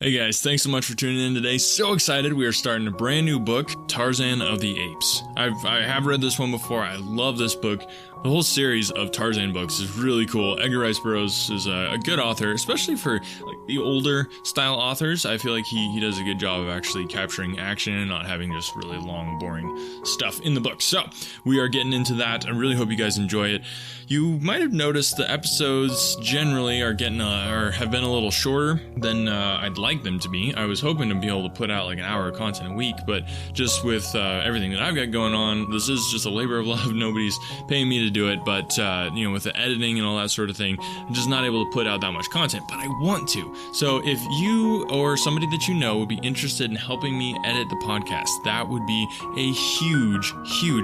Hey guys, thanks so much for tuning in today. So excited, we are starting a brand new book, Tarzan of the Apes. I have read this one before. I love this book. The whole series of Tarzan books is really cool. Edgar Rice Burroughs is a good author, especially for like the older style authors. I feel like he does a good job of actually capturing action and not having just really long, boring stuff in the book. So we are getting into that. I really hope you guys enjoy it. You might have noticed the episodes generally are getting or have been a little shorter than I'd like them to be. I was hoping to be able to put out like an hour of content a week, but just with everything that I've got going on, this is just a labor of love. Nobody's paying me to do it, but with the editing and all that sort of thing, I'm just not able to put out that much content, but I want to. So if you or somebody that you know would be interested in helping me edit the podcast, that would be a huge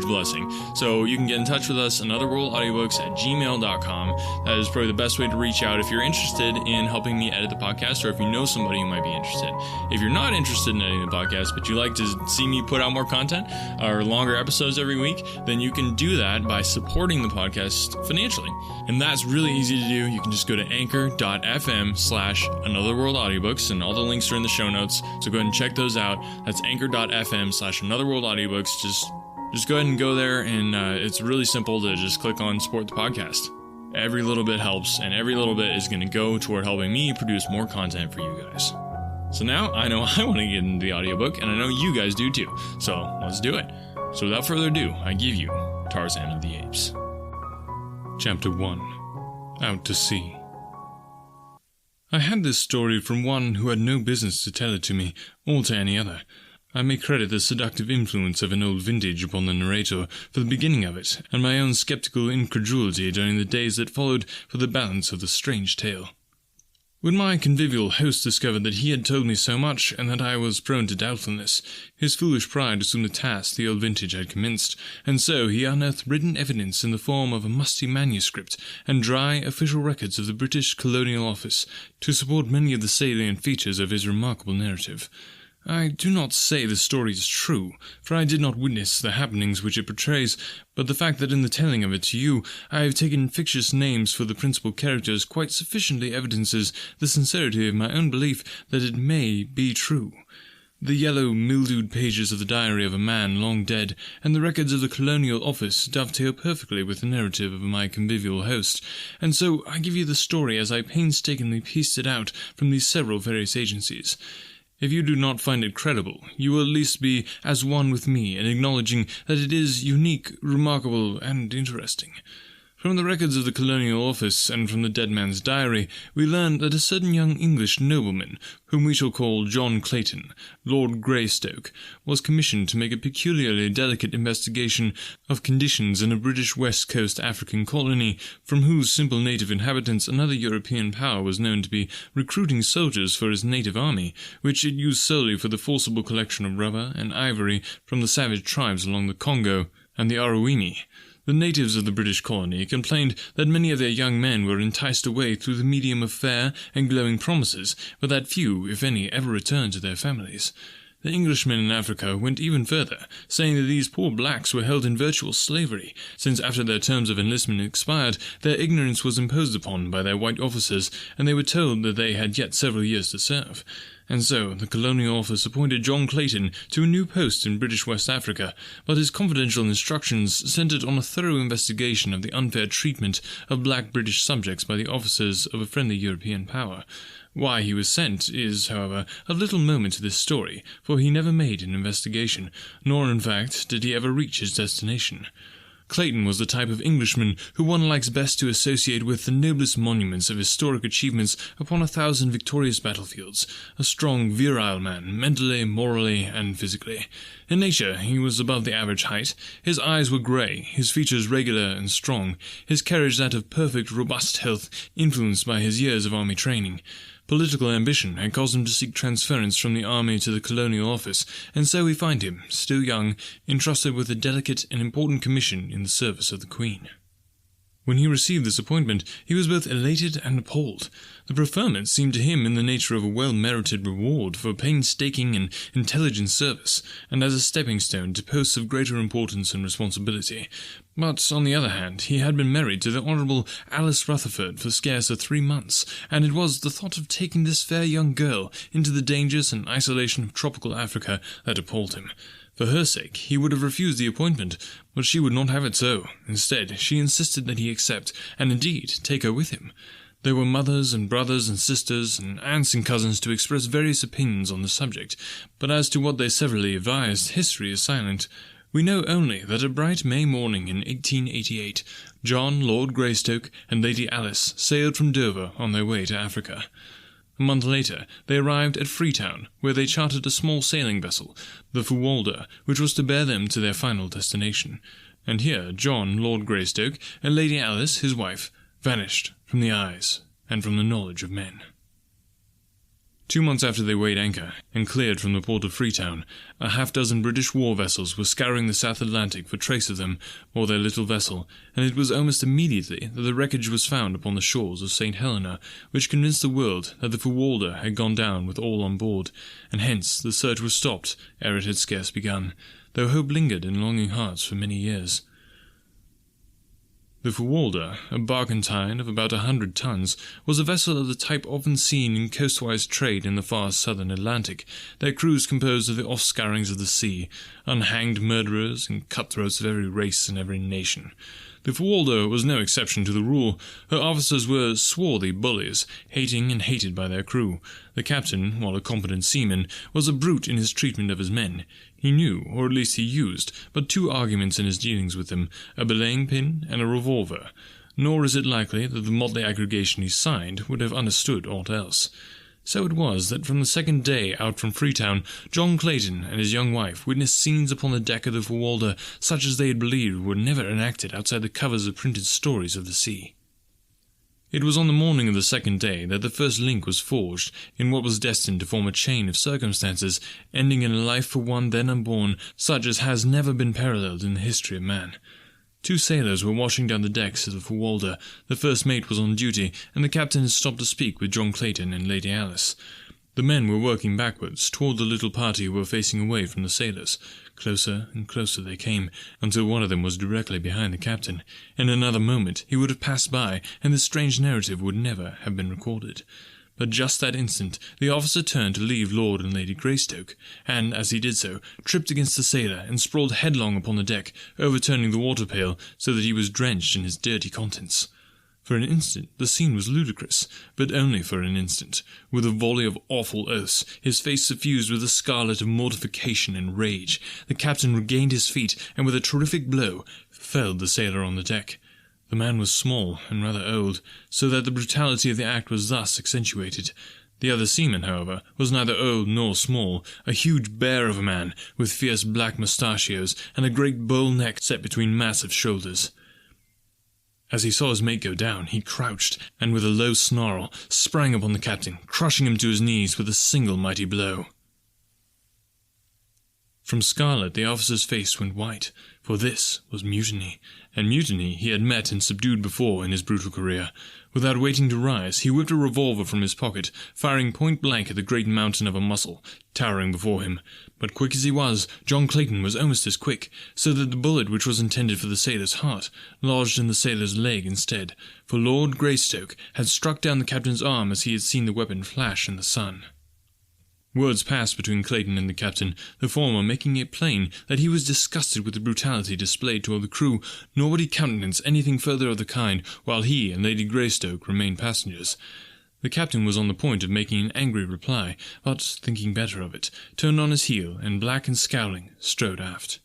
blessing. So you can get in touch with us, anotherworldaudiobooks@gmail.com. That is probably the best way to reach out if you're interested in helping me edit the podcast, or if you know somebody who might be interested. If you're not interested in editing the podcast, but you like to see me put out more content or longer episodes every week, then you can do that by supporting the podcast financially. And that's really easy to do. You can just go to anchor.fm/anotherworldaudiobooks, and all the links are in the show notes. So go ahead and check those out. That's anchor.fm/anotherworldaudiobooks. Just go ahead and go there, and it's really simple to just click on support the podcast. Every little bit helps, and every little bit is going to go toward helping me produce more content for you guys. So now I know I want to get into the audiobook, and I know you guys do too. So let's do it. So without further ado, I give you Tarzan of the Apes. Chapter 1. Out to Sea. I had this story from one who had no business to tell it to me, or to any other. I may credit the seductive influence of an old vintage upon the narrator for the beginning of it, and my own skeptical incredulity during the days that followed for the balance of the strange tale. When my convivial host discovered that he had told me so much, and that I was prone to doubtfulness, his foolish pride assumed the task the old vintage had commenced, and so he unearthed written evidence in the form of a musty manuscript and dry official records of the British Colonial Office to support many of the salient features of his remarkable narrative. I do not say the story is true, for I did not witness the happenings which it portrays, but the fact that in the telling of it to you I have taken fictitious names for the principal characters quite sufficiently evidences the sincerity of my own belief that it may be true. The yellow, mildewed pages of the diary of a man long dead, and the records of the Colonial Office dovetail perfectly with the narrative of my convivial host, and so I give you the story as I painstakingly pieced it out from these several various agencies. If you do not find it credible, you will at least be as one with me in acknowledging that it is unique, remarkable, and interesting. From the records of the Colonial Office and from the dead man's diary, we learn that a certain young English nobleman, whom we shall call John Clayton, Lord Greystoke, was commissioned to make a peculiarly delicate investigation of conditions in a British West Coast African colony, from whose simple native inhabitants another European power was known to be recruiting soldiers for its native army, which it used solely for the forcible collection of rubber and ivory from the savage tribes along the Congo and the Aruwimi. The natives of the British colony complained that many of their young men were enticed away through the medium of fair and glowing promises, but that few, if any, ever returned to their families. The Englishmen in Africa went even further, saying that these poor blacks were held in virtual slavery, since after their terms of enlistment expired, their ignorance was imposed upon by their white officers, and they were told that they had yet several years to serve. And so the Colonial Office appointed John Clayton to a new post in British West Africa, but his confidential instructions centered on a thorough investigation of the unfair treatment of black British subjects by the officers of a friendly European power. Why he was sent is, however, of little moment to this story, for he never made an investigation, nor, in fact, did he ever reach his destination. Clayton was the type of Englishman who one likes best to associate with the noblest monuments of historic achievements upon 1,000 victorious battlefields, a strong, virile man, mentally, morally, and physically. In nature, he was above the average height. His eyes were grey, his features regular and strong, his carriage that of perfect, robust health, influenced by his years of army training. Political ambition had caused him to seek transference from the army to the Colonial Office, and so we find him, still young, entrusted with a delicate and important commission in the service of the Queen. When he received this appointment, he was both elated and appalled. The preferment seemed to him in the nature of a well-merited reward for painstaking and intelligent service, and as a stepping stone to posts of greater importance and responsibility. But, on the other hand, he had been married to the Honourable Alice Rutherford for scarce 3 months, and it was the thought of taking this fair young girl into the dangers and isolation of tropical Africa that appalled him. For her sake, he would have refused the appointment, but she would not have it so. Instead, she insisted that he accept, and indeed take her with him. There were mothers and brothers and sisters and aunts and cousins to express various opinions on the subject, but as to what they severally advised, history is silent. We know only that a bright May morning in 1888, John, Lord Greystoke, and Lady Alice sailed from Dover on their way to Africa. A month later, they arrived at Freetown, where they chartered a small sailing vessel, the Fuwalda, which was to bear them to their final destination. And here John, Lord Greystoke, and Lady Alice, his wife, vanished from the eyes and from the knowledge of men. 2 months after they weighed anchor and cleared from the port of Freetown, a half-dozen British war vessels were scouring the South Atlantic for trace of them or their little vessel, and it was almost immediately that the wreckage was found upon the shores of St. Helena, which convinced the world that the Fuwalda had gone down with all on board, and hence the search was stopped ere it had scarce begun, though hope lingered in longing hearts for many years. The Fuwalda, a barkentine of about 100 tons, was a vessel of the type often seen in coastwise trade in the far southern Atlantic, their crews composed of the offscourings of the sea, unhanged murderers and cutthroats of every race and every nation. The Fuwalda was no exception to the rule. Her officers were swarthy bullies, hating and hated by their crew. The captain, while a competent seaman, was a brute in his treatment of his men. He knew, or at least he used, but 2 arguments in his dealings with them, a belaying pin and a revolver. Nor is it likely that the motley aggregation he signed would have understood aught else. So it was that from the second day out from Freetown, John Clayton and his young wife witnessed scenes upon the deck of the Fuwalda such as they had believed were never enacted outside the covers of printed stories of the sea. It was on the morning of the second day that the first link was forged in what was destined to form a chain of circumstances ending in a life for one then unborn such as has never been paralleled in the history of man. 2 sailors were washing down the decks of the Fuwalda. The first mate was on duty, and the captain had stopped to speak with John Clayton and Lady Alice. The men were working backwards toward the little party who were facing away from the sailors. Closer and closer they came, until one of them was directly behind the captain. In another moment he would have passed by, and this strange narrative would never have been recorded. But just that instant the officer turned to leave Lord and Lady Greystoke, and, as he did so, tripped against the sailor and sprawled headlong upon the deck, overturning the water pail so that he was drenched in his dirty contents. For an instant the scene was ludicrous, but only for an instant. With a volley of awful oaths, his face suffused with the scarlet of mortification and rage, the captain regained his feet, and with a terrific blow felled the sailor on the deck. The man was small and rather old, so that the brutality of the act was thus accentuated. The other seaman, however, was neither old nor small, a huge bear of a man, with fierce black mustachios and a great bull neck set between massive shoulders. As he saw his mate go down, he crouched, and with a low snarl, sprang upon the captain, crushing him to his knees with a single mighty blow. From scarlet the officer's face went white, for this was mutiny, and mutiny he had met and subdued before in his brutal career. Without waiting to rise, he whipped a revolver from his pocket, firing point-blank at the great mountain of a muscle, towering before him. But quick as he was, John Clayton was almost as quick, so that the bullet which was intended for the sailor's heart lodged in the sailor's leg instead, for Lord Greystoke had struck down the captain's arm as he had seen the weapon flash in the sun. Words passed between Clayton and the captain, the former making it plain that he was disgusted with the brutality displayed toward the crew, nor would he countenance anything further of the kind, while he and Lady Greystoke remained passengers. The captain was on the point of making an angry reply, but, thinking better of it, turned on his heel, and black and scowling, strode aft.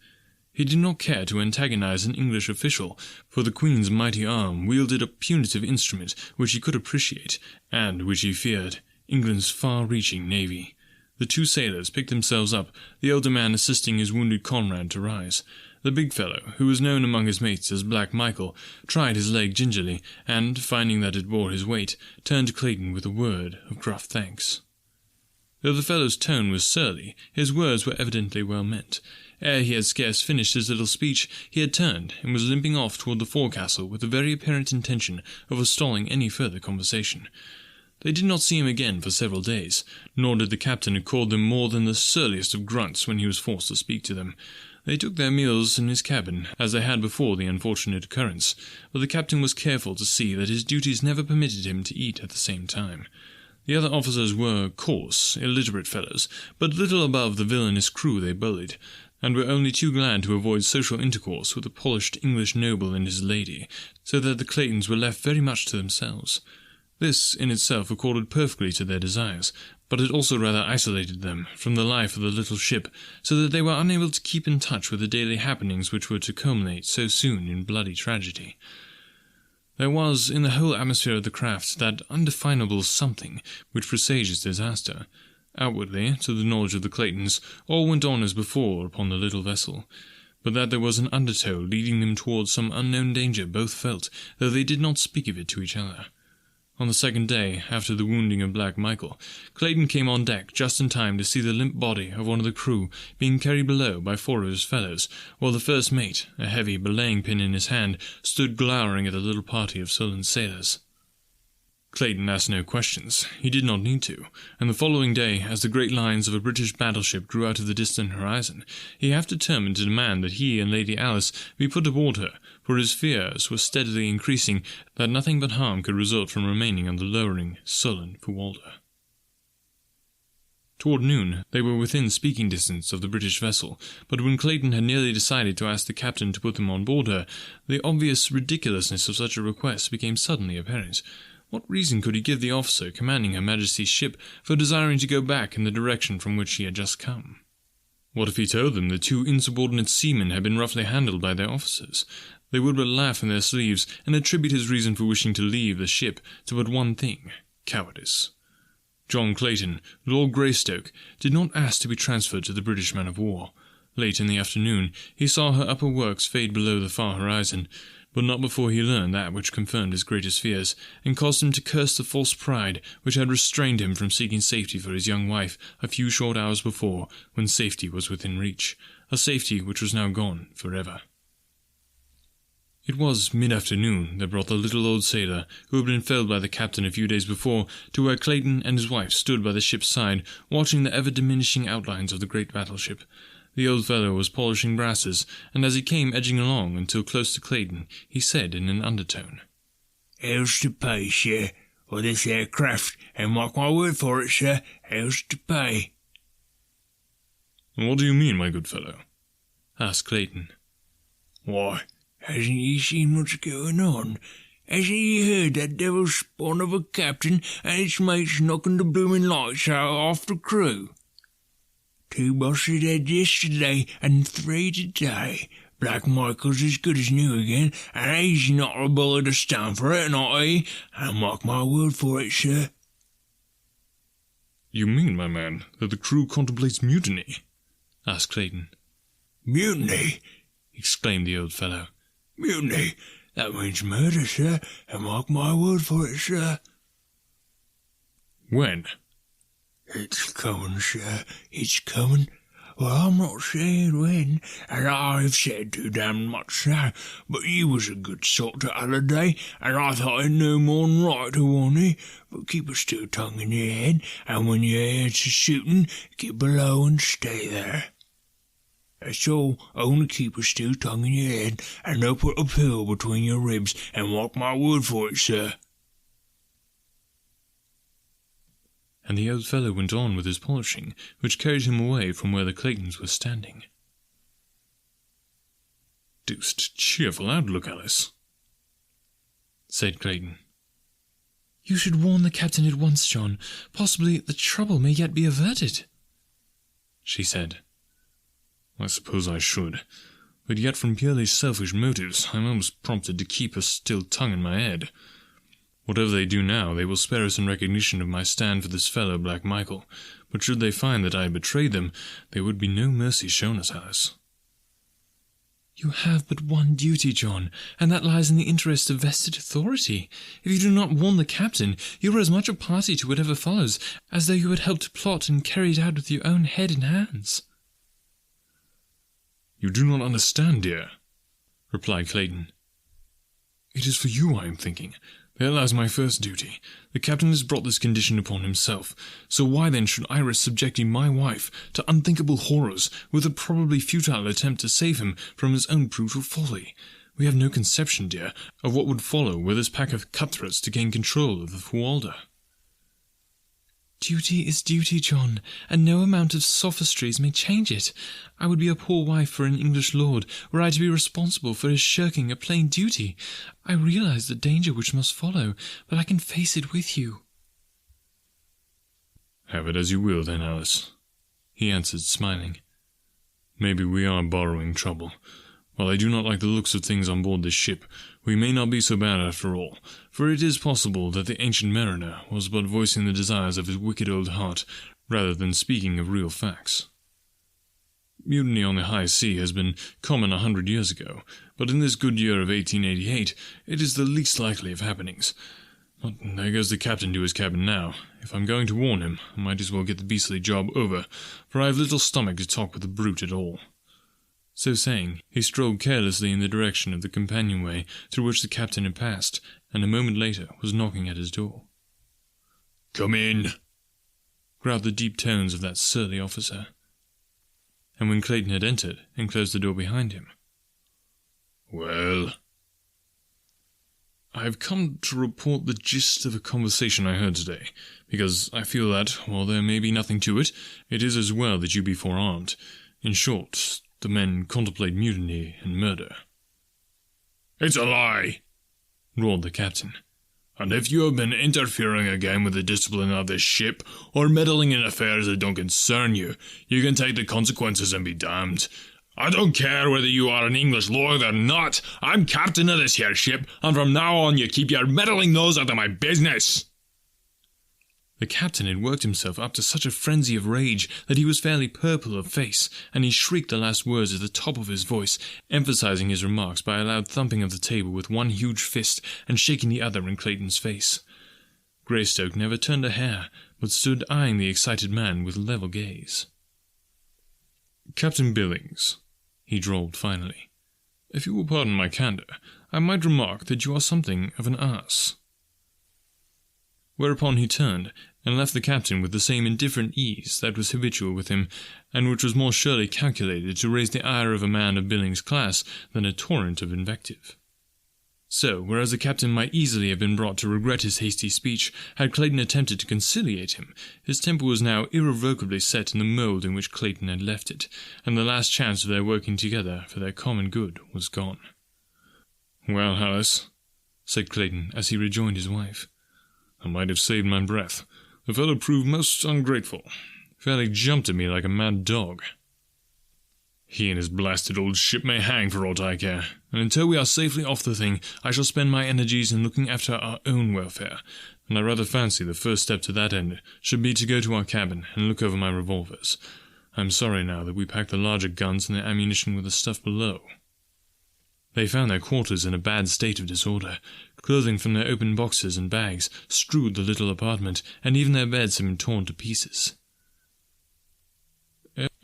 He did not care to antagonize an English official, for the Queen's mighty arm wielded a punitive instrument which he could appreciate, and which he feared, England's far-reaching navy. The 2 sailors picked themselves up, the elder man assisting his wounded comrade to rise. The big fellow, who was known among his mates as Black Michael, tried his leg gingerly, and, finding that it bore his weight, turned to Clayton with a word of gruff thanks. Though the fellow's tone was surly, his words were evidently well meant. Ere he had scarce finished his little speech, he had turned, and was limping off toward the forecastle with the very apparent intention of forestalling any further conversation. They did not see him again for several days, nor did the captain accord them more than the surliest of grunts when he was forced to speak to them. They took their meals in his cabin, as they had before the unfortunate occurrence, but the captain was careful to see that his duties never permitted him to eat at the same time. The other officers were coarse, illiterate fellows, but little above the villainous crew they bullied, and were only too glad to avoid social intercourse with a polished English noble and his lady, so that the Claytons were left very much to themselves. This in itself accorded perfectly to their desires, but it also rather isolated them from the life of the little ship, so that they were unable to keep in touch with the daily happenings which were to culminate so soon in bloody tragedy. There was, in the whole atmosphere of the craft, that undefinable something which presages disaster. Outwardly, to the knowledge of the Claytons, all went on as before upon the little vessel, but that there was an undertow leading them towards some unknown danger both felt, though they did not speak of it to each other. On the second day, after the wounding of Black Michael, Clayton came on deck just in time to see the limp body of one of the crew being carried below by 4 of his fellows, while the first mate, a heavy belaying pin in his hand, stood glowering at the little party of sullen sailors. Clayton asked no questions. He did not need to, and the following day, as the great lines of a British battleship grew out of the distant horizon, he half determined to demand that he and Lady Alice be put aboard her, for his fears were steadily increasing that nothing but harm could result from remaining on the lowering, sullen Fuwalda. Toward noon, they were within speaking distance of the British vessel, but when Clayton had nearly decided to ask the captain to put them on board her, the obvious ridiculousness of such a request became suddenly apparent. What reason could he give the officer commanding Her Majesty's ship for desiring to go back in the direction from which he had just come? What if he told them that 2 insubordinate seamen had been roughly handled by their officers? They would but laugh in their sleeves and attribute his reason for wishing to leave the ship to but one thing: cowardice. John Clayton, Lord Greystoke, did not ask to be transferred to the British man-of-war. Late in the afternoon, he saw her upper works fade below the far horizon, but not before he learned that which confirmed his greatest fears, and caused him to curse the false pride which had restrained him from seeking safety for his young wife a few short hours before, when safety was within reach, a safety which was now gone forever. It was mid-afternoon that brought the little old sailor, who had been felled by the captain a few days before, to where Clayton and his wife stood by the ship's side, watching the ever-diminishing outlines of the great battleship. The old fellow was polishing brasses, and as he came edging along until close to Clayton, he said in an undertone, "How's to pay, sir, for this aircraft, and mark my word for it, sir, how's to pay?" "What do you mean, my good fellow?" asked Clayton. "Why, hasn't ye seen what's going on? Hasn't ye heard that devil spawn of a captain and its mates knocking the bloomin' lights out off the crew? 2 bosses dead yesterday and 3 today. Black Michael's as good as new again, and he's not a bullet to stand for it, not he? And mark my word for it, sir." "You mean, my man, that the crew contemplates mutiny?" asked Clayton. "Mutiny!" exclaimed the old fellow. "Mutiny! That means murder, sir, and mark my word for it, sir." "When?" "It's coming, sir, it's coming. Well, I'm not saying when, and I've said too damn much now, but you was a good sort the other day, and I thought it no more'n right to warn ye, but keep a still tongue in your head, and when you hear it's a shooting, get below and stay there. That's all, only keep a still tongue in your head, and don't put a pill between your ribs, and mark my word for it, sir." And the old fellow went on with his polishing, which carried him away from where the Claytons were standing. "Deuced cheerful outlook, Alice," said Clayton. "You should warn the captain at once, John. Possibly the trouble may yet be averted," she said. "I suppose I should, but yet from purely selfish motives I am almost prompted to keep a still tongue in my head. Whatever they do now, they will spare us in recognition of my stand for this fellow Black Michael, but should they find that I had betrayed them, there would be no mercy shown us, Alice." You have but one duty, John, and that lies in the interest of vested authority. If you do not warn the captain, you are as much a party to whatever follows as though you had helped to plot and carry it out with your own head and hands. You do not understand, dear, replied Clayton. It is for you I am thinking. There lies my first duty. The captain has brought this condition upon himself, so why then should I risk subjecting my wife to unthinkable horrors with a probably futile attempt to save him from his own brutal folly? We have no conception, dear, of what would follow were this pack of cutthroats to gain control of the Fualda. Duty is duty, John, and no amount of sophistries may change it. I would be a poor wife for an English lord were I to be responsible for his shirking a plain duty. I realize the danger which must follow, but I can face it with you. Have it as you will, then, Alice, he answered, smiling. Maybe we are borrowing trouble. While I do not like the looks of things on board this ship, we may not be so bad after all, for it is possible that the ancient mariner was but voicing the desires of his wicked old heart, rather than speaking of real facts. Mutiny on the high sea has been common 100 years ago, but in this good year of 1888 it is the least likely of happenings. But there goes the captain to his cabin now. If I'm going to warn him, I might as well get the beastly job over, for I have little stomach to talk with the brute at all. So saying, he strolled carelessly in the direction of the companionway through which the captain had passed, and a moment later was knocking at his door. "Come in," growled the deep tones of that surly officer. And when Clayton had entered and closed the door behind him, "Well?" "I have come to report the gist of a conversation I heard today, because I feel that, while there may be nothing to it, it is as well that you be forearmed. In short, the men contemplate mutiny and murder." "It's a lie," roared the captain. "And if you have been interfering again with the discipline of this ship, or meddling in affairs that don't concern you, you can take the consequences and be damned. I don't care whether you are an English lord or not. I'm captain of this here ship, and from now on you keep your meddling nose out of my business." The captain had worked himself up to such a frenzy of rage that he was fairly purple of face, and he shrieked the last words at the top of his voice, emphasizing his remarks by a loud thumping of the table with one huge fist and shaking the other in Clayton's face. Greystoke never turned a hair, but stood eyeing the excited man with level gaze. "Captain Billings," he drawled finally, "if you will pardon my candour, I might remark that you are something of an ass." Whereupon he turned and left the captain with the same indifferent ease that was habitual with him, and which was more surely calculated to raise the ire of a man of Billings' class than a torrent of invective. So, whereas the captain might easily have been brought to regret his hasty speech had Clayton attempted to conciliate him, his temper was now irrevocably set in the mould in which Clayton had left it, and the last chance of their working together for their common good was gone. "Well, Alice," said Clayton as he rejoined his wife, "I might have saved my breath. The fellow proved most ungrateful. Fairly jumped at me like a mad dog. He and his blasted old ship may hang for aught I care, and until we are safely off the thing, I shall spend my energies in looking after our own welfare, and I rather fancy the first step to that end should be to go to our cabin and look over my revolvers. I'm sorry now that we packed the larger guns and the ammunition with the stuff below." They found their quarters in a bad state of disorder. Clothing from their open boxes and bags strewed the little apartment, and even their beds had been torn to pieces.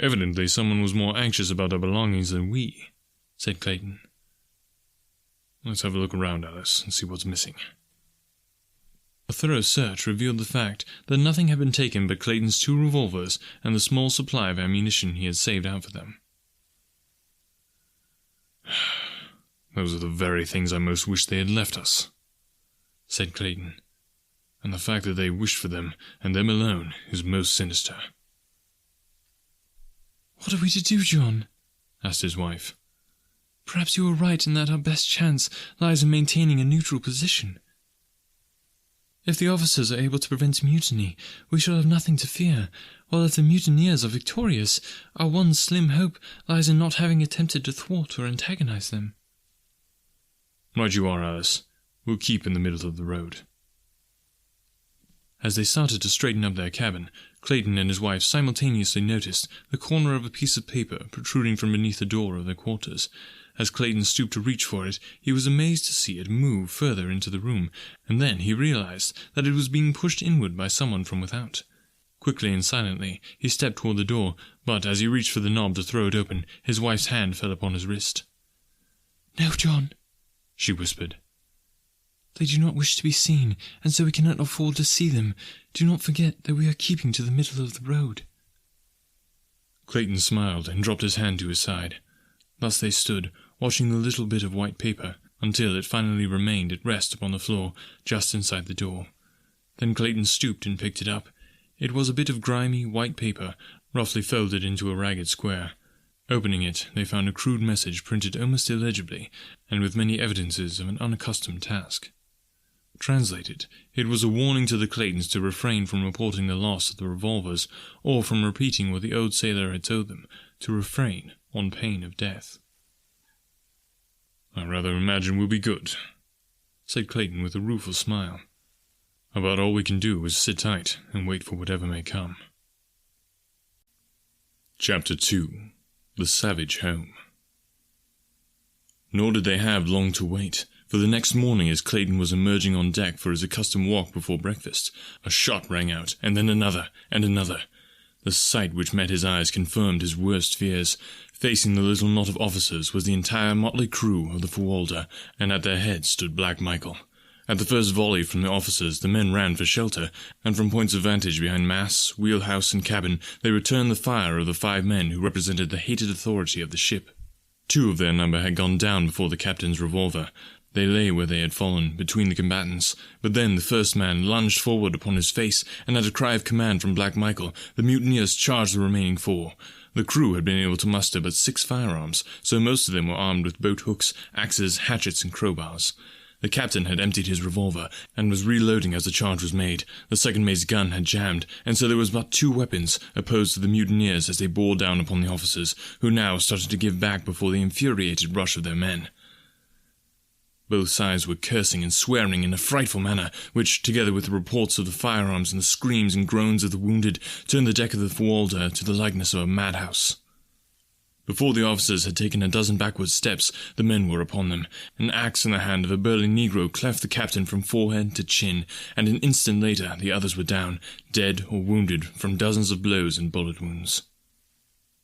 "Evidently someone was more anxious about our belongings than we," said Clayton. "Let's have a look around, Alice, and see what's missing." A thorough search revealed the fact that nothing had been taken but Clayton's 2 revolvers and the small supply of ammunition he had saved out for them. "Those are the very things I most wish they had left us," said Clayton, "and the fact that they wished for them, and them alone, is most sinister." "What are we to do, John?" asked his wife. "Perhaps you are right in that our best chance lies in maintaining a neutral position. If the officers are able to prevent mutiny, we shall have nothing to fear, while if the mutineers are victorious, our one slim hope lies in not having attempted to thwart or antagonize them." "Right you are, Alice. We'll keep in the middle of the road." As they started to straighten up their cabin, Clayton and his wife simultaneously noticed the corner of a piece of paper protruding from beneath the door of their quarters, As Clayton stooped to reach for it, he was amazed to see it move further into the room, and then he realized that it was being pushed inward by someone from without. Quickly and silently, he stepped toward the door, but as he reached for the knob to throw it open, his wife's hand fell upon his wrist. "No, John," she whispered. "They do not wish to be seen, and so we cannot afford to see them. Do not forget that we are keeping to the middle of the road." Clayton smiled and dropped his hand to his side. Thus they stood, watching the little bit of white paper, until it finally remained at rest upon the floor, just inside the door. Then Clayton stooped and picked it up. It was a bit of grimy, white paper, roughly folded into a ragged square. Opening it, they found a crude message printed almost illegibly, and with many evidences of an unaccustomed task. Translated, it was a warning to the Claytons to refrain from reporting the loss of the revolvers, or from repeating what the old sailor had told them, to refrain on pain of death. "I rather imagine we'll be good," said Clayton with a rueful smile. "About all we can do is sit tight and wait for whatever may come." Chapter 2. The Savage Home. Nor did they have long to wait, for the next morning as Clayton was emerging on deck for his accustomed walk before breakfast, a shot rang out, and then another, and another. The sight which met his eyes confirmed his worst fears. Facing the little knot of officers was the entire motley crew of the Fuwalda, and at their head stood Black Michael. At the first volley from the officers, the men ran for shelter, and from points of vantage behind masts, wheelhouse, and cabin, they returned the fire of the 5 men who represented the hated authority of the ship. 2 of their number had gone down before the captain's revolver. They lay where they had fallen, between the combatants, but then the first man lunged forward upon his face, and at a cry of command from Black Michael, the mutineers charged the remaining 4. The crew had been able to muster but 6 firearms, so most of them were armed with boat hooks, axes, hatchets, and crowbars. The captain had emptied his revolver, and was reloading as the charge was made. The second mate's gun had jammed, and so there was but 2 weapons, opposed to the mutineers as they bore down upon the officers, who now started to give back before the infuriated rush of their men. Both sides were cursing and swearing in a frightful manner, which, together with the reports of the firearms and the screams and groans of the wounded, turned the deck of the Fuwalda to the likeness of a madhouse. Before the officers had taken a dozen backward steps, the men were upon them. An axe in the hand of a burly negro cleft the captain from forehead to chin, and an instant later the others were down, dead or wounded from dozens of blows and bullet wounds.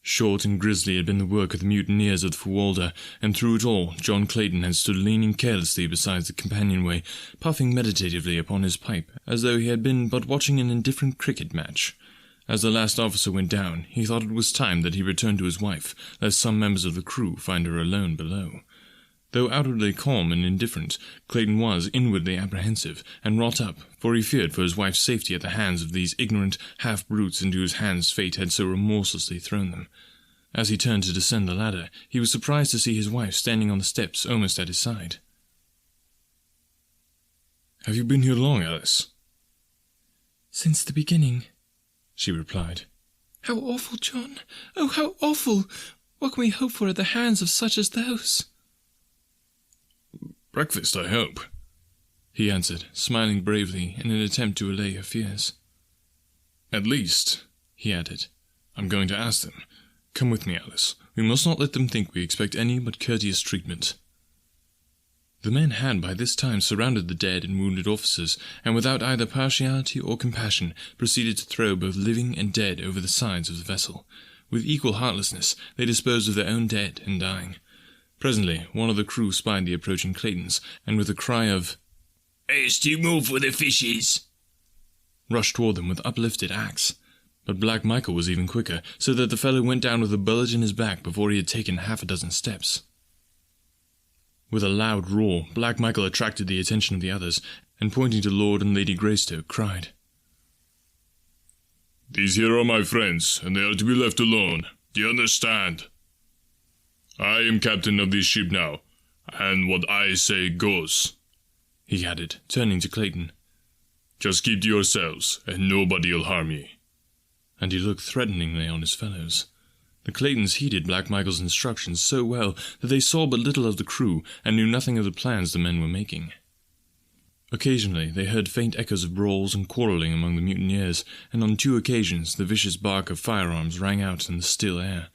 Short and grisly had been the work of the mutineers of the Fuwalda, and through it all John Clayton had stood leaning carelessly beside the companionway, puffing meditatively upon his pipe, as though he had been but watching an indifferent cricket match. As the last officer went down, he thought it was time that he returned to his wife, lest some members of the crew find her alone below. Though outwardly calm and indifferent, Clayton was inwardly apprehensive, and wrought up, for he feared for his wife's safety at the hands of these ignorant half-brutes into whose hands fate had so remorselessly thrown them. As he turned to descend the ladder, he was surprised to see his wife standing on the steps almost at his side. "Have you been here long, Alice?" "Since the beginning," she replied. "How awful, John! Oh, how awful! What can we hope for at the hands of such as those?" "Breakfast, I hope," he answered, smiling bravely in an attempt to allay her fears. "At least," he added, "I'm going to ask them. Come with me, Alice. We must not let them think we expect any but courteous treatment." The men had by this time surrounded the dead and wounded officers, and without either partiality or compassion proceeded to throw both living and dead over the sides of the vessel. With equal heartlessness they disposed of their own dead and dying. Presently one of the crew spied the approaching Claytons, and with a cry of "It's too more for the fishes," rushed toward them with uplifted axe. But Black Michael was even quicker, so that the fellow went down with a bullet in his back before he had taken half a dozen steps. With a loud roar, Black Michael attracted the attention of the others, and pointing to Lord and Lady Greystoke, cried, "These here are my friends, and they are to be left alone. Do you understand? I am captain of this ship now, and what I say goes," he added, turning to Clayton. "Just keep to yourselves, and nobody'll harm ye." And he looked threateningly on his fellows. The Claytons heeded Black Michael's instructions so well that they saw but little of the crew, and knew nothing of the plans the men were making. Occasionally they heard faint echoes of brawls and quarrelling among the mutineers, and on 2 occasions the vicious bark of firearms rang out in the still air.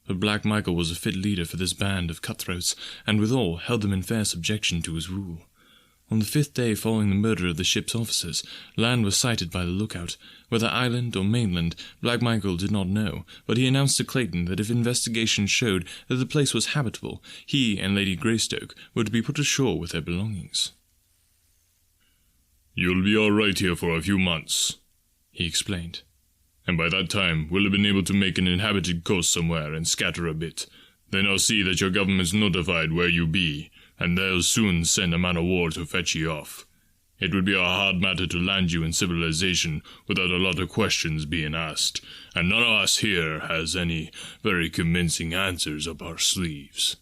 but Black Michael was a fit leader for this band of cutthroats, and withal held them in fair subjection to his rule. On the 5th day following the murder of the ship's officers, land was sighted by the lookout. Whether island or mainland, Black Michael did not know, but he announced to Clayton that if investigation showed that the place was habitable, he and Lady Greystoke were to be put ashore with their belongings. "You'll be all right here for a few months," he explained. "And by that time, we'll have been able to make an inhabited coast somewhere and scatter a bit. Then I'll see that your government's notified where you be, and they'll soon send a man-o'-war to fetch ye off. It would be a hard matter to land you in civilization without a lot of questions being asked, and none of us here has any very convincing answers up our sleeves."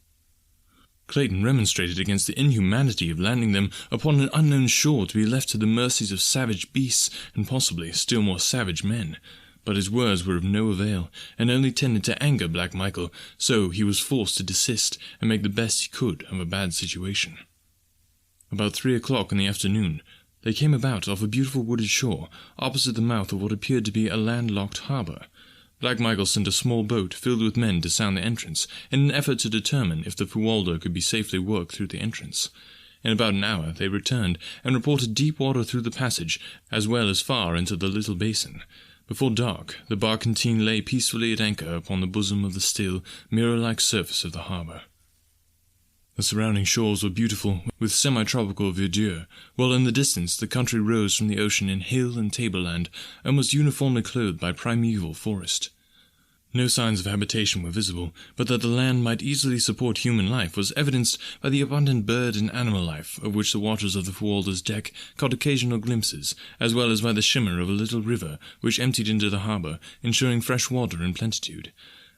Clayton remonstrated against the inhumanity of landing them upon an unknown shore to be left to the mercies of savage beasts and possibly still more savage men. But his words were of no avail, and only tended to anger Black Michael, so he was forced to desist and make the best he could of a bad situation. About 3 o'clock in the afternoon, they came about off a beautiful wooded shore, opposite the mouth of what appeared to be a landlocked harbour. Black Michael sent a small boat filled with men to sound the entrance, in an effort to determine if the Fuwalda could be safely worked through the entrance. In about an hour they returned, and reported deep water through the passage, as well as far into the little basin. Before dark, the barkentine lay peacefully at anchor upon the bosom of the still, mirror-like surface of the harbour. The surrounding shores were beautiful, with semi-tropical verdure, while in the distance the country rose from the ocean in hill and tableland, and was uniformly clothed by primeval forest. No signs of habitation were visible, but that the land might easily support human life was evidenced by the abundant bird and animal life of which the waters of the Fuwalda's deck caught occasional glimpses, as well as by the shimmer of a little river which emptied into the harbour, ensuring fresh water in plenitude.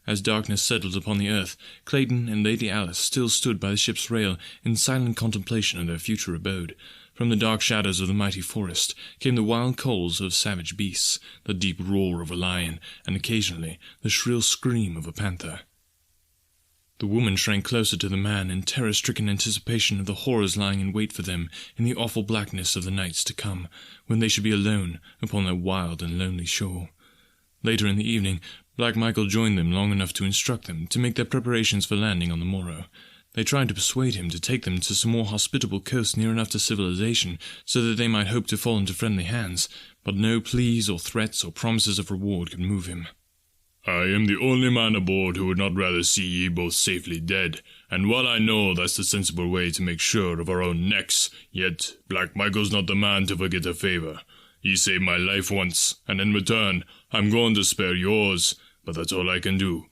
As darkness settled upon the earth, Clayton and Lady Alice still stood by the ship's rail in silent contemplation of their future abode. From the dark shadows of the mighty forest came the wild calls of savage beasts, the deep roar of a lion, and occasionally the shrill scream of a panther. The woman shrank closer to the man in terror-stricken anticipation of the horrors lying in wait for them in the awful blackness of the nights to come, when they should be alone upon that wild and lonely shore. Later in the evening, Black Michael joined them long enough to instruct them to make their preparations for landing on the morrow. They tried to persuade him to take them to some more hospitable coast near enough to civilization, so that they might hope to fall into friendly hands, but no pleas or threats or promises of reward could move him. "I am the only man aboard who would not rather see ye both safely dead, and while I know that's the sensible way to make sure of our own necks, yet Black Michael's not the man to forget a favour. Ye saved my life once, and in return, I'm going to spare yours, but that's all I can do.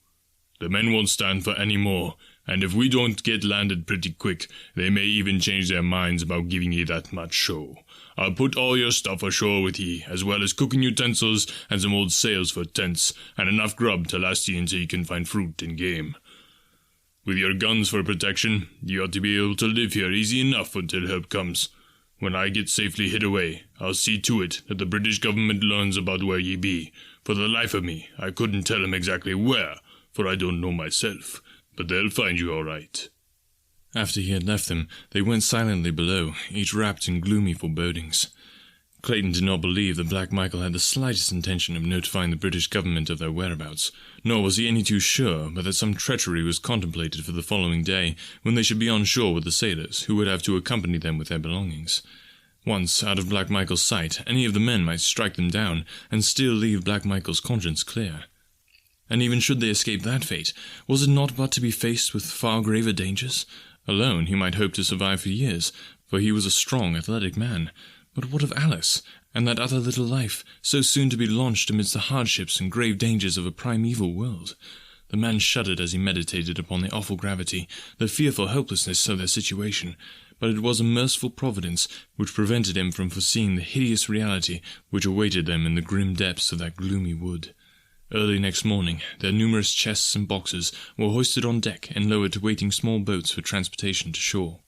The men won't stand for any more, and if we don't get landed pretty quick, they may even change their minds about giving ye that much show. I'll put all your stuff ashore with ye, as well as cooking utensils and some old sails for tents, and enough grub to last ye until ye can find fruit and game. With your guns for protection, ye ought to be able to live here easy enough until help comes. When I get safely hid away, I'll see to it that the British government learns about where ye be. For the life of me, I couldn't tell them exactly where, for I don't know myself, but they'll find you all right." After he had left them, they went silently below, each wrapped in gloomy forebodings. Clayton did not believe that Black Michael had the slightest intention of notifying the British government of their whereabouts, nor was he any too sure but that some treachery was contemplated for the following day, when they should be on shore with the sailors, who would have to accompany them with their belongings. Once out of Black Michael's sight, any of the men might strike them down, and still leave Black Michael's conscience clear. And even should they escape that fate, was it not but to be faced with far graver dangers? Alone he might hope to survive for years, for he was a strong, athletic man. But what of Alice, and that other little life, so soon to be launched amidst the hardships and grave dangers of a primeval world? The man shuddered as he meditated upon the awful gravity, the fearful hopelessness of their situation, but it was a merciful providence which prevented him from foreseeing the hideous reality which awaited them in the grim depths of that gloomy wood. Early next morning, their numerous chests and boxes were hoisted on deck and lowered to waiting small boats for transportation to shore.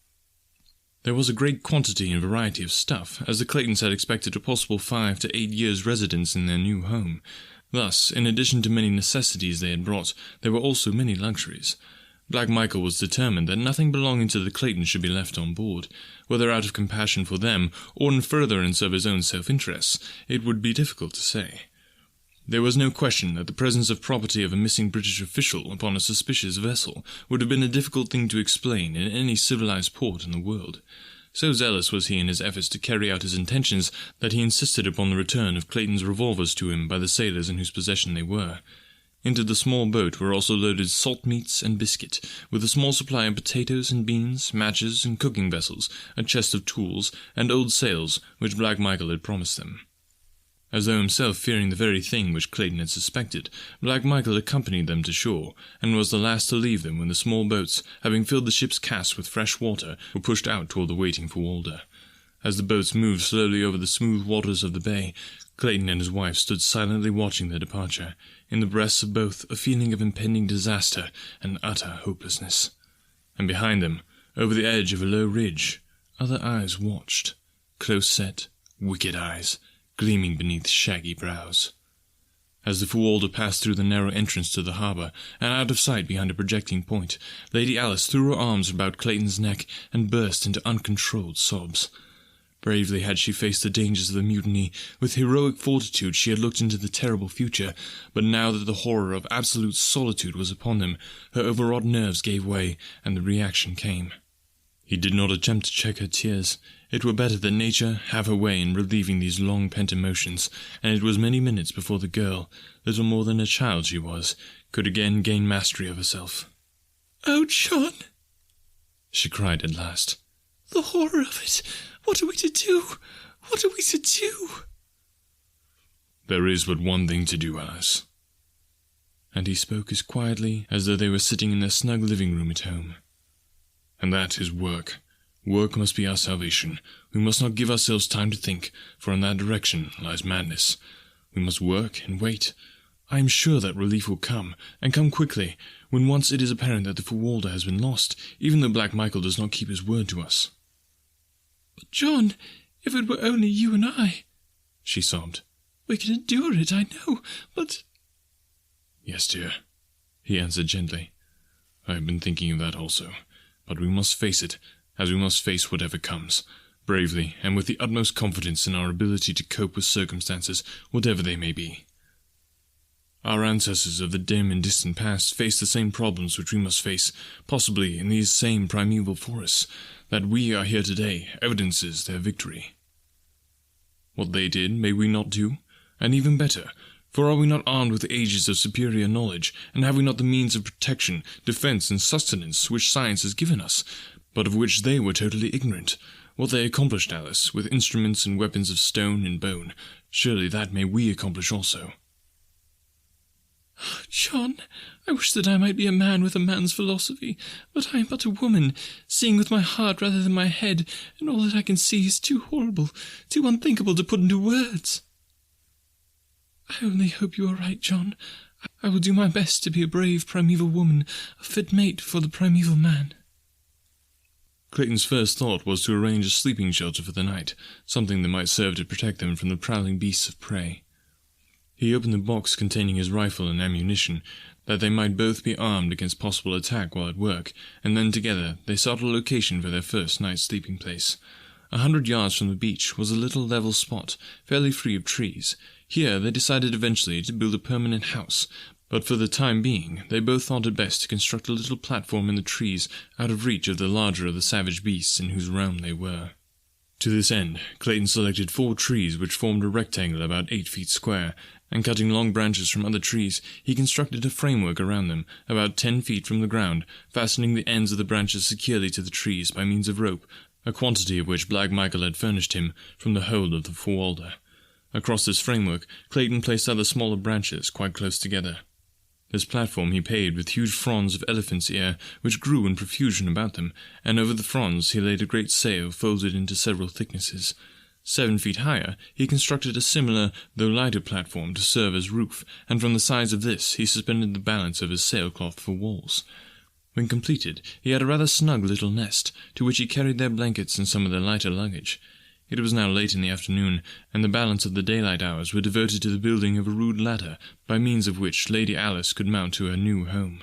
There was a great quantity and variety of stuff, as the Claytons had expected a possible 5 to 8 years' residence in their new home. Thus, in addition to many necessities they had brought, there were also many luxuries. Black Michael was determined that nothing belonging to the Claytons should be left on board. Whether out of compassion for them, or in furtherance of his own self-interests, it would be difficult to say. There was no question that the presence of property of a missing British official upon a suspicious vessel would have been a difficult thing to explain in any civilized port in the world. So zealous was he in his efforts to carry out his intentions that he insisted upon the return of Clayton's revolvers to him by the sailors in whose possession they were. Into the small boat were also loaded salt meats and biscuit, with a small supply of potatoes and beans, matches and cooking vessels, a chest of tools, and old sails which Black Michael had promised them. As though himself fearing the very thing which Clayton had suspected, Black Michael accompanied them to shore, and was the last to leave them when the small boats, having filled the ship's casks with fresh water, were pushed out toward the waiting Fuwalda. As the boats moved slowly over the smooth waters of the bay, Clayton and his wife stood silently watching their departure, in the breasts of both a feeling of impending disaster and utter hopelessness. And behind them, over the edge of a low ridge, other eyes watched, close-set, wicked eyes, gleaming beneath shaggy brows. As the Fuwalda passed through the narrow entrance to the harbour, and out of sight behind a projecting point, Lady Alice threw her arms about Clayton's neck and burst into uncontrolled sobs. Bravely had she faced the dangers of the mutiny, with heroic fortitude she had looked into the terrible future, but now that the horror of absolute solitude was upon them, her overwrought nerves gave way, and the reaction came. He did not attempt to check her tears. It were better that nature have her way in relieving these long-pent emotions, and it was many minutes before the girl, little more than a child she was, could again gain mastery of herself. "Oh, John," she cried at last. "The horror of it! What are we to do? What are we to do?" "There is but one thing to do, Alice." And he spoke as quietly as though they were sitting in their snug living room at home. "And that is work. Work must be our salvation. We must not give ourselves time to think, for in that direction lies madness. We must work and wait. I am sure that relief will come, and come quickly, when once it is apparent that the Fuwalda has been lost, even though Black Michael does not keep his word to us." "But, John, if it were only you and I," she sobbed. "We can endure it, I know, but—" "Yes, dear," he answered gently. "I have been thinking of that also, but we must face it, as we must face whatever comes, bravely and with the utmost confidence in our ability to cope with circumstances, whatever they may be. Our ancestors of the dim and distant past faced the same problems which we must face, possibly in these same primeval forests. That we are here today evidences their victory. What they did may we not do, and even better, for are we not armed with ages of superior knowledge, and have we not the means of protection, defence, and sustenance which science has given us, but of which they were totally ignorant? What they accomplished, Alice, with instruments and weapons of stone and bone, surely that may we accomplish also." "John, I wish that I might be a man with a man's philosophy, but I am but a woman, seeing with my heart rather than my head, and all that I can see is too horrible, too unthinkable to put into words." "I only hope you are right, John. I will do my best to be a brave primeval woman, a fit mate for the primeval man." Clayton's first thought was to arrange a sleeping shelter for the night, something that might serve to protect them from the prowling beasts of prey. He opened the box containing his rifle and ammunition, that they might both be armed against possible attack while at work, and then together they sought a location for their first night's sleeping place. 100 yards from the beach was a little level spot, fairly free of trees. Here they decided eventually to build a permanent house, but for the time being they both thought it best to construct a little platform in the trees out of reach of the larger of the savage beasts in whose realm they were. To this end, Clayton selected 4 trees which formed a rectangle about 8 feet square, and cutting long branches from other trees, he constructed a framework around them, about 10 feet from the ground, fastening the ends of the branches securely to the trees by means of rope, a quantity of which Black Michael had furnished him from the hold of the Fuwalda. Across this framework, Clayton placed other smaller branches quite close together. This platform he paved with huge fronds of elephant's ear, which grew in profusion about them, and over the fronds he laid a great sail folded into several thicknesses. 7 feet higher, he constructed a similar, though lighter platform to serve as roof, and from the sides of this he suspended the balance of his sailcloth for walls. When completed, he had a rather snug little nest, to which he carried their blankets and some of their lighter luggage. It was now late in the afternoon, and the balance of the daylight hours were devoted to the building of a rude ladder, by means of which Lady Alice could mount to her new home.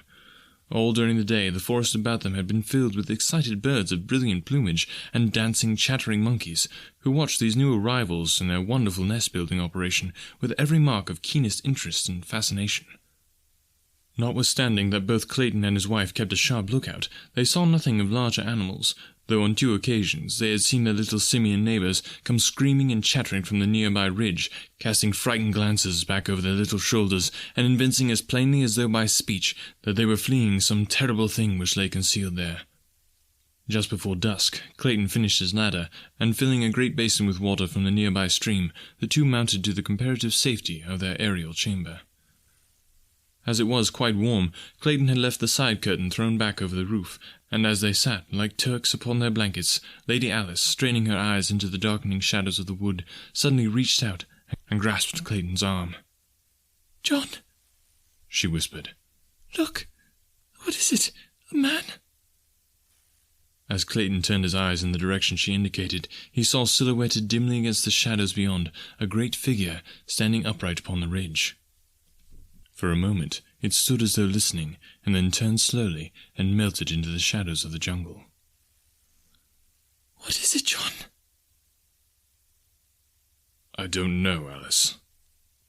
All during the day, the forest about them had been filled with excited birds of brilliant plumage and dancing, chattering monkeys, who watched these new arrivals in their wonderful nest-building operation with every mark of keenest interest and fascination. Notwithstanding that both Clayton and his wife kept a sharp lookout, they saw nothing of larger animals, though on 2 occasions they had seen their little simian neighbours come screaming and chattering from the nearby ridge, casting frightened glances back over their little shoulders, and evincing as plainly as though by speech that they were fleeing some terrible thing which lay concealed there. Just before dusk, Clayton finished his ladder, and filling a great basin with water from the nearby stream, the two mounted to the comparative safety of their aerial chamber. As it was quite warm, Clayton had left the side curtain thrown back over the roof, and as they sat, like Turks upon their blankets, Lady Alice, straining her eyes into the darkening shadows of the wood, suddenly reached out and grasped Clayton's arm. "John," she whispered. "Look! What is it? A man?" As Clayton turned his eyes in the direction she indicated, he saw silhouetted dimly against the shadows beyond a great figure standing upright upon the ridge. For a moment it stood as though listening, and then turned slowly and melted into the shadows of the jungle. "What is it, John?" "I don't know, Alice,"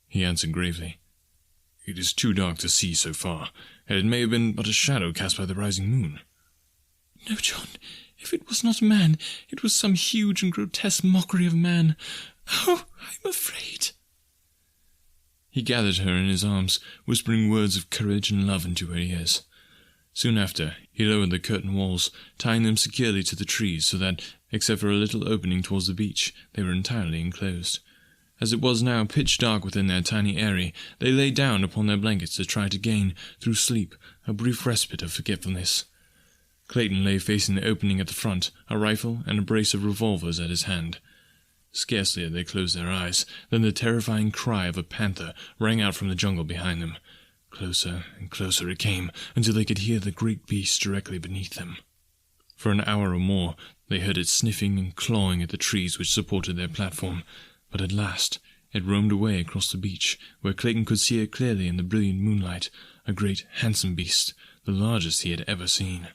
he answered gravely. "It is too dark to see so far, and it may have been but a shadow cast by the rising moon." "No, John, if it was not a man, it was some huge and grotesque mockery of man. Oh, I'm afraid." He gathered her in his arms, whispering words of courage and love into her ears. Soon after, he lowered the curtain walls, tying them securely to the trees so that, except for a little opening towards the beach, they were entirely enclosed. As it was now pitch dark within their tiny eyrie, they lay down upon their blankets to try to gain, through sleep, a brief respite of forgetfulness. Clayton lay facing the opening at the front, a rifle and a brace of revolvers at his hand. Scarcely had they closed their eyes than the terrifying cry of a panther rang out from the jungle behind them. Closer and closer it came, until they could hear the great beast directly beneath them. For an hour or more they heard it sniffing and clawing at the trees which supported their platform, but at last it roamed away across the beach, where Clayton could see it clearly in the brilliant moonlight, a great handsome beast, the largest he had ever seen.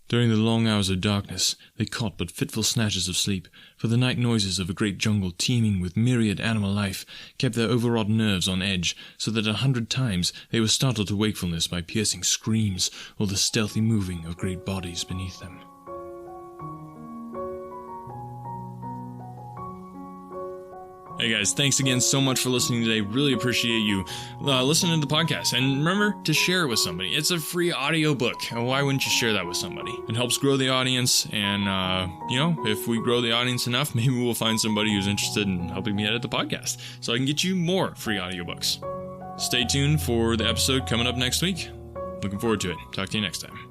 During the long hours of darkness, they caught but fitful snatches of sleep, for the night noises of a great jungle teeming with myriad animal life kept their overwrought nerves on edge, so that 100 times they were startled to wakefulness by piercing screams or the stealthy moving of great bodies beneath them. Hey guys, thanks again so much for listening today. Really appreciate you listening to the podcast. And remember to share it with somebody. It's a free audiobook. Why wouldn't you share that with somebody? It helps grow the audience. And, if we grow the audience enough, maybe we'll find somebody who's interested in helping me edit the podcast so I can get you more free audiobooks. Stay tuned for the episode coming up next week. Looking forward to it. Talk to you next time.